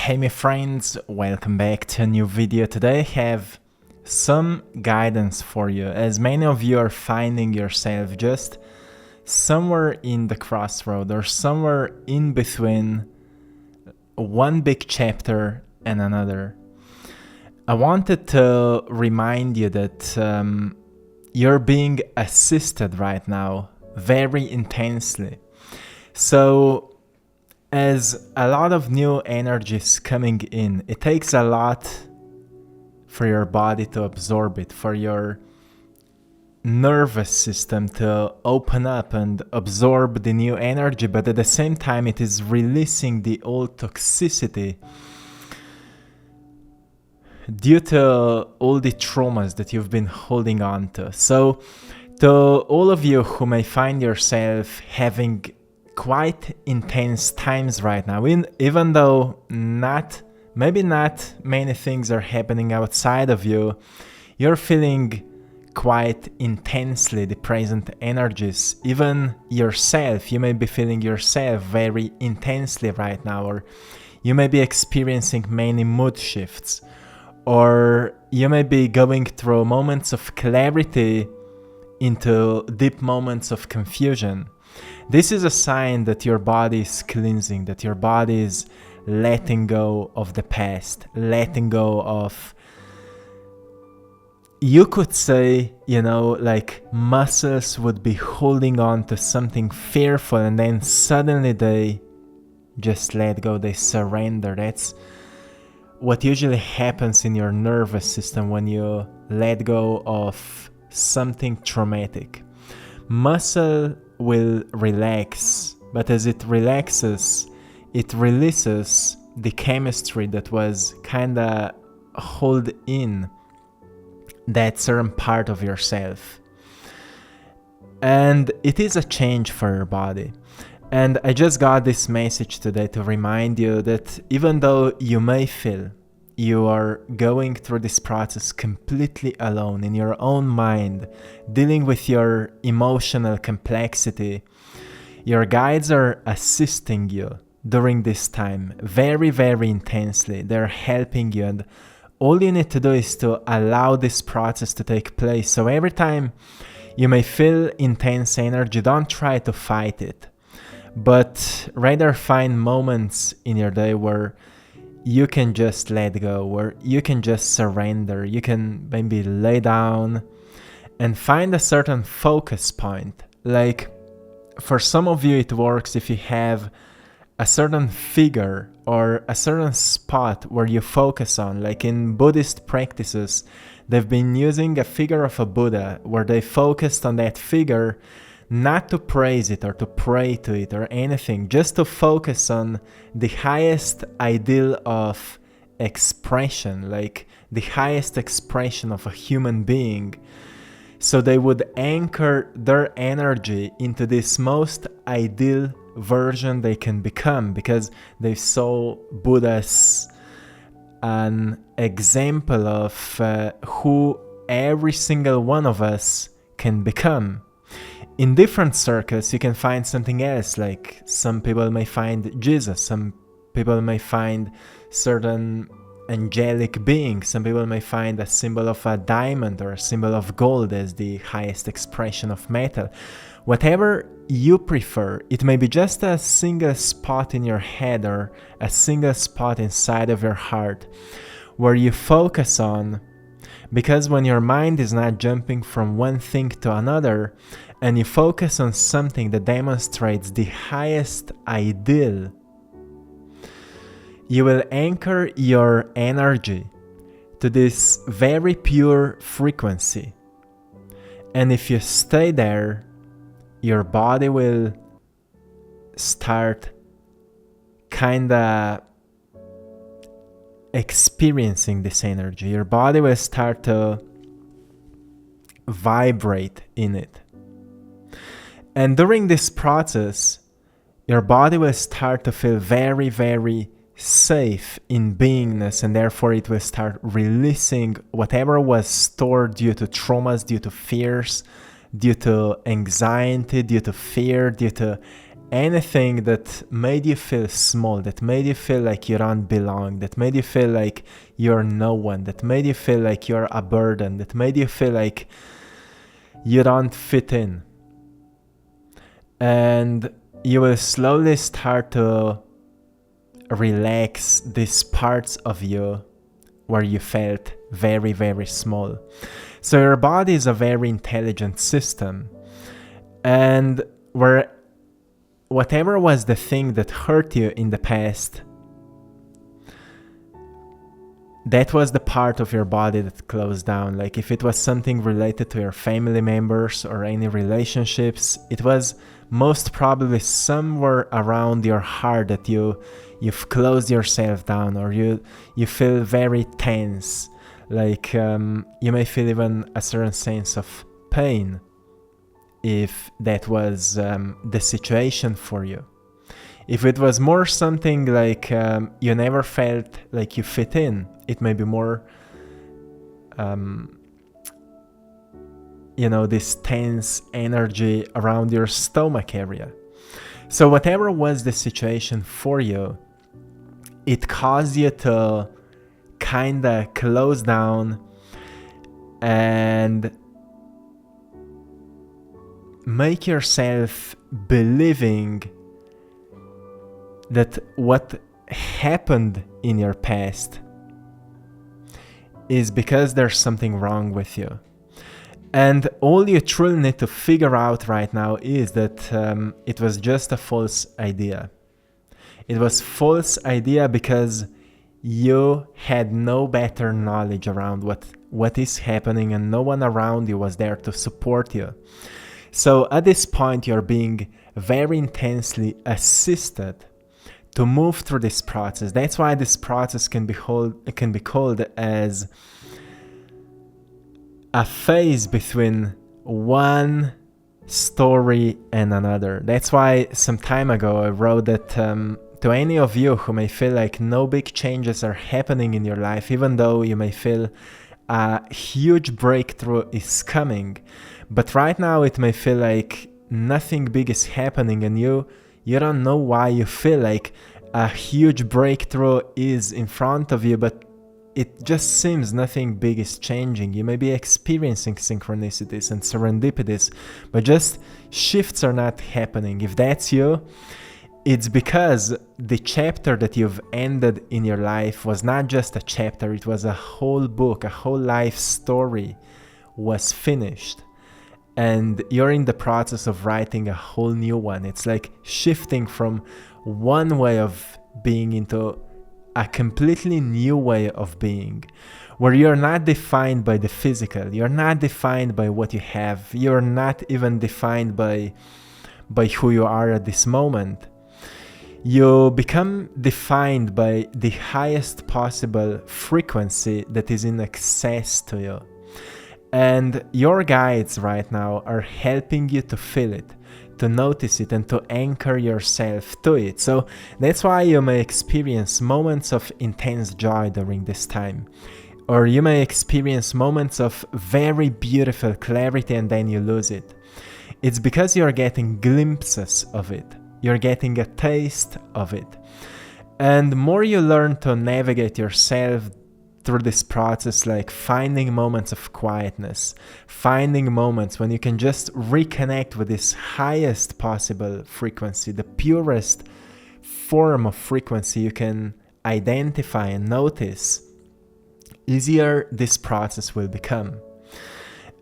Hey my friends, welcome back to a new video. Today I have some guidance for you, as many of you are finding yourself just somewhere in the crossroad or somewhere in between one big chapter and another. I wanted to remind you that you're being assisted right now very intensely. So as a lot of new energies coming in, it takes a lot for your body to absorb it, for your nervous system to open up and absorb the new energy, but at the same time it is releasing the old toxicity due to all the traumas that you've been holding on to. So to all of you who may find yourself having quite intense times right now, even though maybe not many things are happening outside of you, you're feeling quite intensely the present energies. Even yourself, you may be feeling yourself very intensely right now, or you may be experiencing many mood shifts, or you may be going through moments of clarity into deep moments of confusion. This is a sign that your body is cleansing, that your body is letting go of the past, letting go of, you could say, like muscles would be holding on to something fearful and then suddenly they just let go, they surrender. That's what usually happens in your nervous system when you let go of something traumatic. Muscle will relax, but as it relaxes, it releases the chemistry that was kinda hold in that certain part of yourself. And it is a change for your body. And I just got this message today to remind you that even though you may feel you are going through this process completely alone in your own mind, dealing with your emotional complexity, your guides are assisting you during this time very, very intensely. They're helping you, and all you need to do is to allow this process to take place. So every time you may feel intense energy, don't try to fight it, but rather find moments in your day where you can just let go, where you can just surrender. You can maybe lay down and find a certain focus point. Like for some of you, it works if you have a certain figure or a certain spot where you focus on. Like in Buddhist practices, they've been using a figure of a Buddha where they focused on that figure, not to praise it or to pray to it or anything, just to focus on the highest ideal of expression, like the highest expression of a human being. So they would anchor their energy into this most ideal version they can become, because they saw Buddha as an example of who every single one of us can become. In different circles, you can find something else, like some people may find Jesus, some people may find certain angelic beings, some people may find a symbol of a diamond or a symbol of gold as the highest expression of metal. Whatever you prefer, it may be just a single spot in your head or a single spot inside of your heart where you focus on, because when your mind is not jumping from one thing to another, and you focus on something that demonstrates the highest ideal, you will anchor your energy to this very pure frequency. And if you stay there, your body will start kinda experiencing this energy. Your body will start to vibrate in it. And during this process, your body will start to feel very, very safe in beingness, and therefore it will start releasing whatever was stored due to traumas, due to fears, due to anxiety, due to fear, due to anything that made you feel small, that made you feel like you don't belong, that made you feel like you're no one, that made you feel like you're a burden, that made you feel like you don't fit in. And you will slowly start to relax these parts of you where you felt very, very small. So your body is a very intelligent system. And whatever was the thing that hurt you in the past, that was the part of your body that closed down. Like if it was something related to your family members or any relationships, it was most probably somewhere around your heart that you've closed yourself down, or you feel very tense. Like you may feel even a certain sense of pain if that was the situation for you. If it was more something like you never felt like you fit in, it may be more this tense energy around your stomach area. So whatever was the situation for you, it caused you to kind of close down and make yourself believing that what happened in your past is because there's something wrong with you. And all you truly need to figure out right now is that it was just a false idea. It was false idea because you had no better knowledge around what is happening, and no one around you was there to support you. So at this point, you're being very intensely assisted to move through this process. That's why this process can be called as a phase between one story and another. That's why some time ago I wrote that to any of you who may feel like no big changes are happening in your life, even though you may feel a huge breakthrough is coming, but right now it may feel like nothing big is happening, and you don't know why you feel like a huge breakthrough is in front of you, but it just seems nothing big is changing. You may be experiencing synchronicities and serendipities, but just shifts are not happening. If that's you, it's because the chapter that you've ended in your life was not just a chapter, it was a whole book, a whole life story was finished. And you're in the process of writing a whole new one. It's like shifting from one way of being into a completely new way of being, where you're not defined by the physical, you're not defined by what you have, you're not even defined by who you are at this moment. You become defined by the highest possible frequency that is in access to you. And your guides right now are helping you to feel it, to notice it, and to anchor yourself to it. So that's why you may experience moments of intense joy during this time. Or you may experience moments of very beautiful clarity and then you lose it. It's because you're getting glimpses of it. You're getting a taste of it. And the more you learn to navigate yourself through this process, like finding moments of quietness, finding moments when you can just reconnect with this highest possible frequency, the purest form of frequency you can identify and notice, easier this process will become.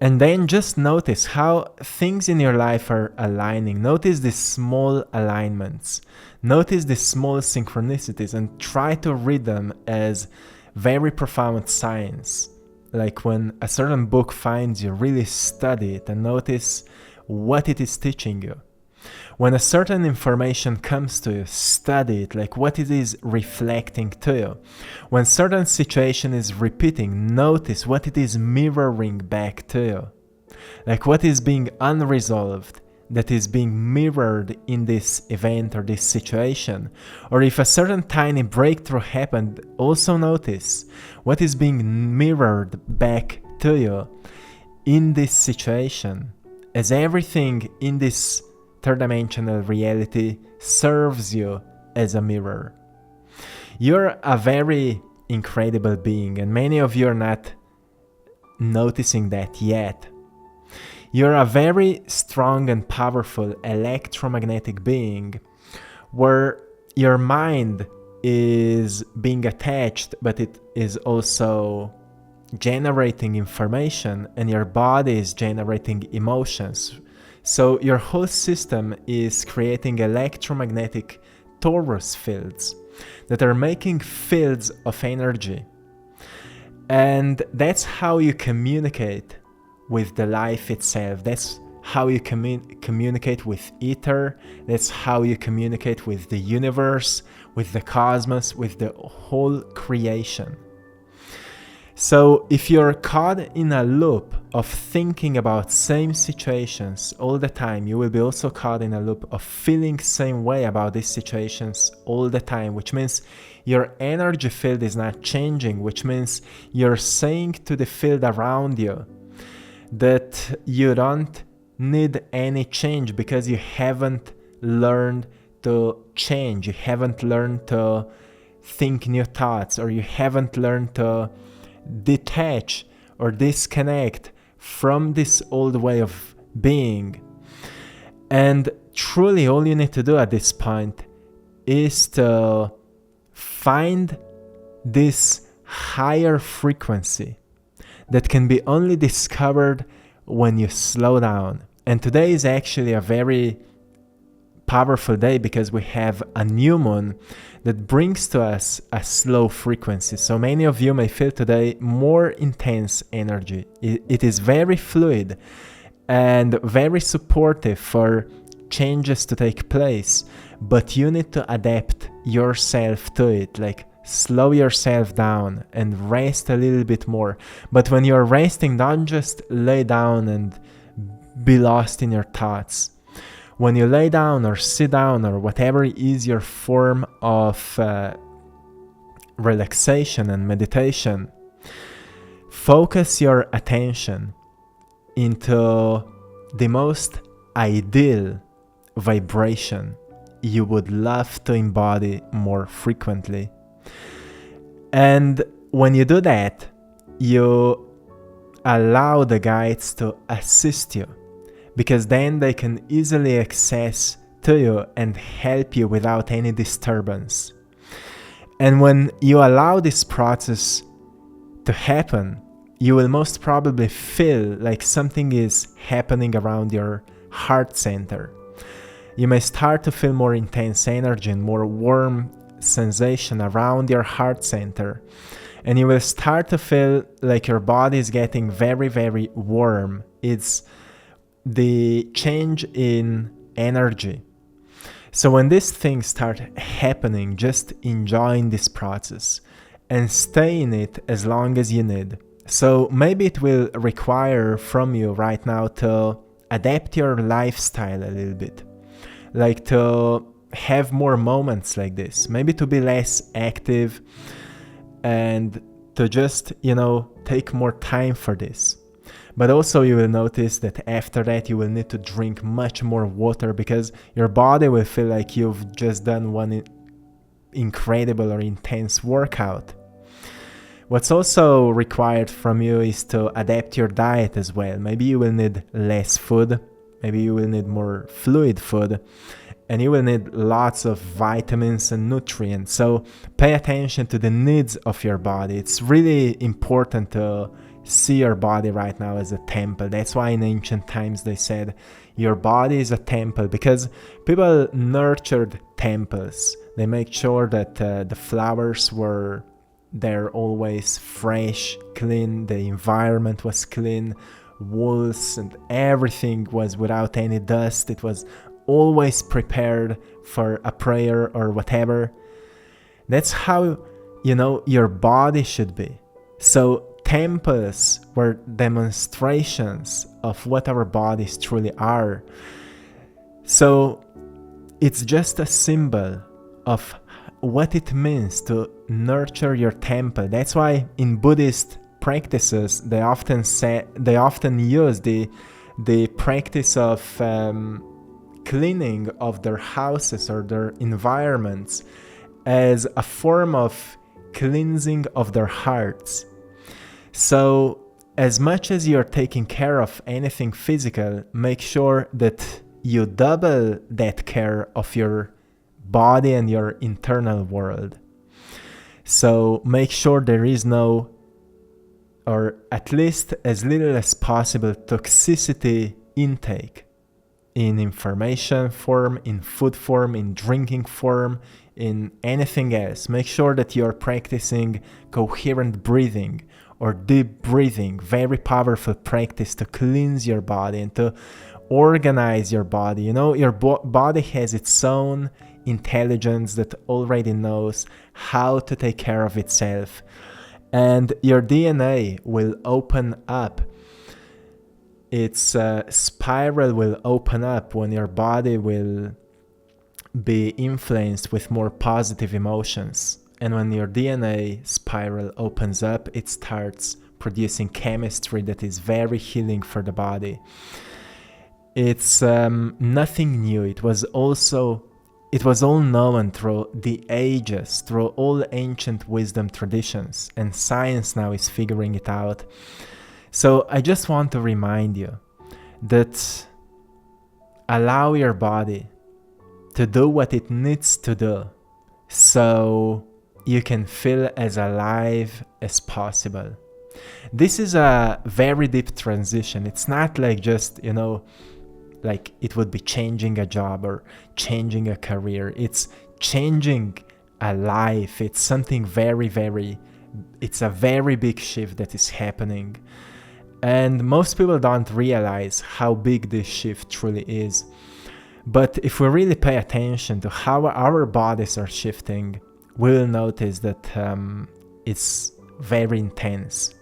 And then just notice how things in your life are aligning. Notice the small alignments. Notice the small synchronicities and try to read them as very profound science. Like when a certain book finds you, really study it and notice what it is teaching you. When a certain information comes to you, study it, like what it is reflecting to you. When certain situation is repeating, notice what it is mirroring back to you. Like what is being unresolved that is being mirrored in this event or this situation. Or if a certain tiny breakthrough happened, also notice what is being mirrored back to you in this situation. As everything in this third dimensional reality serves you as a mirror. You're a very incredible being, and many of you are not noticing that yet. You're a very strong and powerful electromagnetic being where your mind is being attached, but it is also generating information, and your body is generating emotions. So your whole system is creating electromagnetic torus fields that are making fields of energy. And that's how you communicate with the life itself. That's how you communicate with ether. That's how you communicate with the universe, with the cosmos, with the whole creation. So if you're caught in a loop of thinking about same situations all the time, you will be also caught in a loop of feeling same way about these situations all the time, which means your energy field is not changing, which means you're saying to the field around you that you don't need any change because you haven't learned to change, you haven't learned to think new thoughts, or you haven't learned to detach or disconnect from this old way of being. And truly all you need to do at this point is to find this higher frequency that can be only discovered when you slow down. And today is actually a very powerful day because we have a new moon that brings to us a slow frequency. So many of you may feel today more intense energy. It is very fluid and very supportive for changes to take place, but you need to adapt yourself to it. Like, slow yourself down and rest a little bit more. But when you're resting, don't just lay down and be lost in your thoughts. When you lay down or sit down or whatever is your form of relaxation and meditation, focus your attention into the most ideal vibration you would love to embody more frequently. And when you do that, you allow the guides to assist you, because then they can easily access to you and help you without any disturbance. And when you allow this process to happen, you will most probably feel like something is happening around your heart center. You may start to feel more intense energy and more warm sensation around your heart center. And you will start to feel like your body is getting very, very warm. It's the change in energy. So when these things start happening, just enjoying this process and stay in it as long as you need. So maybe it will require from you right now to adapt your lifestyle a little bit, like to have more moments like this, maybe to be less active and to just, take more time for this. But also you will notice that after that you will need to drink much more water, because your body will feel like you've just done one incredible or intense workout. What's also required from you is to adapt your diet as well. Maybe you will need less food, maybe you will need more fluid food, and you will need lots of vitamins and nutrients. So pay attention to the needs of your body. It's really important to see your body right now as a temple. That's why in ancient times they said your body is a temple, because people nurtured temples. They made sure that the flowers were there always fresh, clean, the environment was clean, walls and everything was without any dust. It was always prepared for a prayer or whatever. That's how, your body should be. So temples were demonstrations of what our bodies truly are. So it's just a symbol of what it means to nurture your temple. That's why in Buddhist practices they often use the practice of cleaning of their houses or their environments as a form of cleansing of their hearts. So as much as you're taking care of anything physical, make sure that you double that care of your body and your internal world. So make sure there is no, or at least as little as possible, toxicity intake in information form, in food form, in drinking form, in anything else. Make sure that you're practicing coherent breathing or deep breathing, very powerful practice to cleanse your body and to organize your body. You know, your body has its own intelligence that already knows how to take care of itself. And your DNA will open up. Its spiral will open up when your body will be influenced with more positive emotions. And when your DNA spiral opens up, it starts producing chemistry that is very healing for the body. It's nothing new. It was all known through the ages, through all ancient wisdom traditions, and science now is figuring it out. So I just want to remind you that allow your body to do what it needs to do so you can feel as alive as possible. This is a very deep transition. It's not like just, like it would be changing a job or changing a career. It's changing a life. It's something it's a very big shift that is happening. And most people don't realize how big this shift truly is. But if we really pay attention to how our bodies are shifting, we'll notice that it's very intense.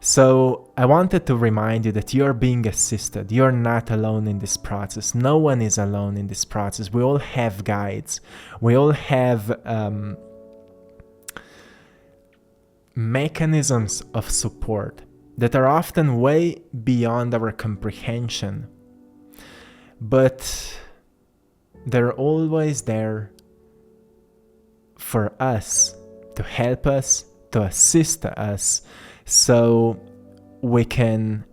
So I wanted to remind you that you're being assisted. You're not alone in this process. No one is alone in this process. We all have guides. We all have mechanisms of support that are often way beyond our comprehension. But they're always there for us, to help us, to assist us, so we can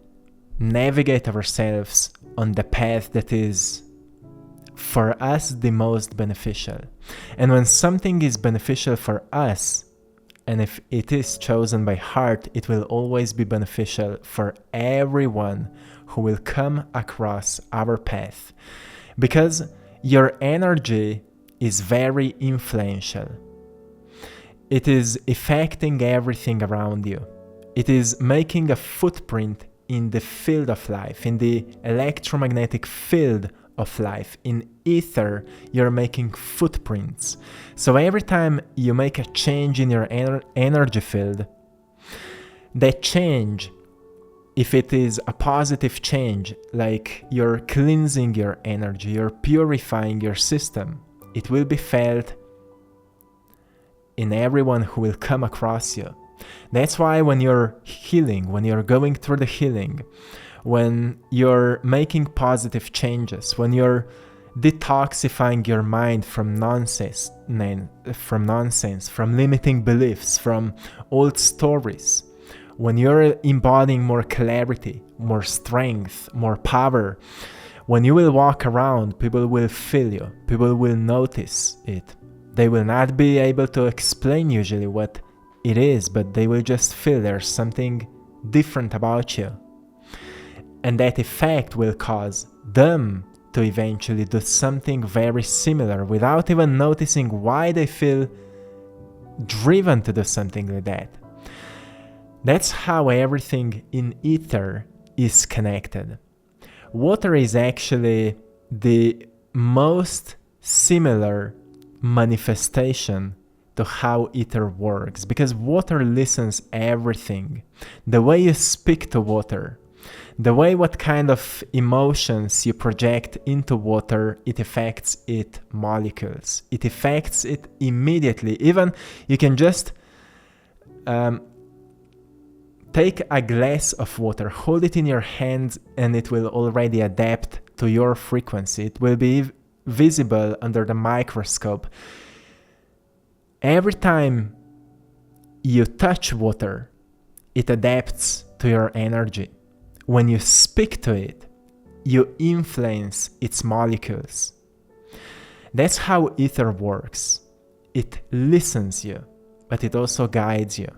navigate ourselves on the path that is for us the most beneficial. And when something is beneficial for us, and if it is chosen by heart, it will always be beneficial for everyone who will come across our path. Because your energy is very influential. It is affecting everything around you. It is making a footprint in the field of life, in the electromagnetic field of life. In ether, you're making footprints. So every time you make a change in your energy field, that change, if it is a positive change, like you're cleansing your energy, you're purifying your system, it will be felt in everyone who will come across you. That's why when you're healing, when you're going through the healing, when you're making positive changes, when you're detoxifying your mind from nonsense, from limiting beliefs, from old stories, when you're embodying more clarity, more strength, more power, when you will walk around, people will feel you, people will notice it. They will not be able to explain usually what it is, but they will just feel there's something different about you. And that effect will cause them to eventually do something very similar without even noticing why they feel driven to do something like that. That's how everything in ether is connected. Water is actually the most similar manifestation to how ether works, because water listens everything. The way you speak to water, the way what kind of emotions you project into water, it affects its molecules. It affects it immediately. Even you can just take a glass of water, hold it in your hands, and it will already adapt to your frequency. It will be visible under the microscope. Every time you touch water, it adapts to your energy. When you speak to it, you influence its molecules. That's how ether works. It listens you, but it also guides you.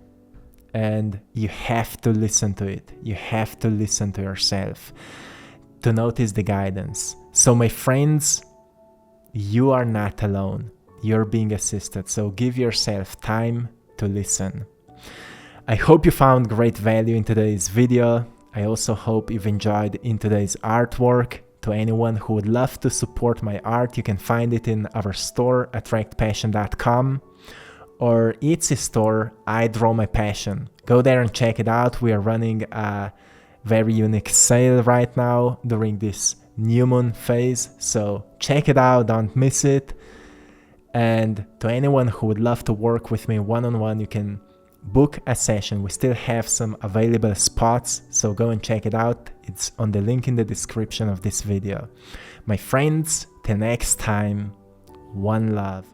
And you have to listen to it. You have to listen to yourself to notice the guidance. So my friends, you are not alone. You're being assisted. So give yourself time to listen. I hope you found great value in today's video. I also hope you've enjoyed in today's artwork. To anyone who would love to support my art, you can find it in our store, AttractPassion.com, or Etsy store, I Draw My Passion. Go there and check it out. We are running a very unique sale right now during this new moon phase, so check it out, don't miss it. And to anyone who would love to work with me one-on-one, you can book a session. We still have some available spots, so go and check it out. It's on the link in the description of this video. My friends, till next time, one love.